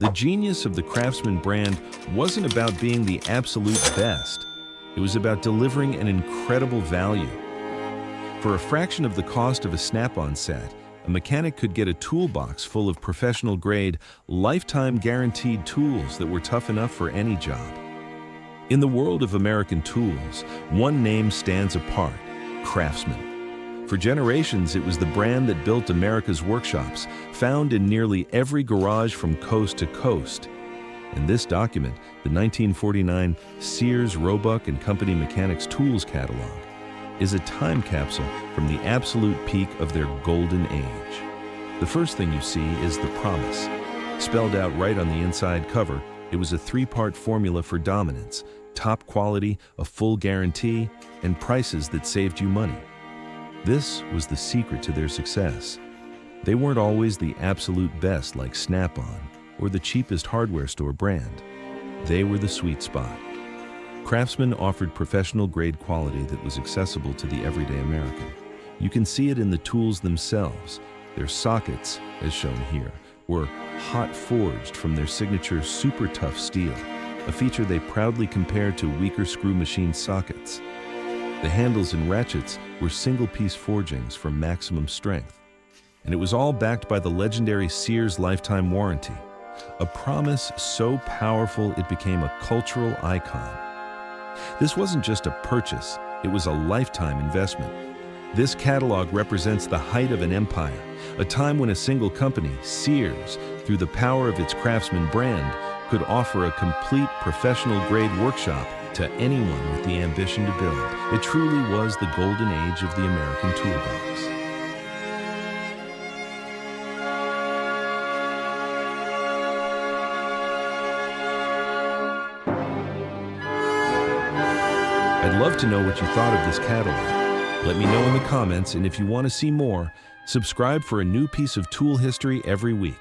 The genius of the Craftsman brand wasn't about being the absolute best. It was about delivering an incredible value. For a fraction of the cost of a Snap-on set, a mechanic could get a toolbox full of professional-grade, lifetime guaranteed tools that were tough enough for any job. In the world of American tools, one name stands apart: Craftsman. For generations, it was the brand that built America's workshops, found in nearly every garage from coast to coast. And this document, the 1949 Sears, Roebuck and Company Mechanics Tools Catalog, is a time capsule from the absolute peak of their golden age. The first thing you see is the promise. Spelled out right on the inside cover, it was a three-part formula for dominance: top quality, a full guarantee, and prices that saved you money. This was the secret to their success. They weren't always the absolute best like Snap-on or the cheapest hardware store brand. They were the sweet spot. Craftsman offered professional-grade quality that was accessible to the everyday American. You can see it in the tools themselves. Their sockets, as shown here, were hot forged from their signature Super-Tuff steel, a feature they proudly compared to weaker screw machine sockets. The handles and ratchets were single-piece forgings for maximum strength. And it was all backed by the legendary Sears lifetime warranty, a promise so powerful it became a cultural icon. This wasn't just a purchase, it was a lifetime investment. This catalog represents the height of an empire, a time when a single company, Sears, through the power of its Craftsman brand, could offer a complete professional-grade workshop to anyone with the ambition to build. It truly was the golden age of the American toolbox. I'd love to know what you thought of this catalog. Let me know in the comments, and if you want to see more, subscribe for a new piece of tool history every week.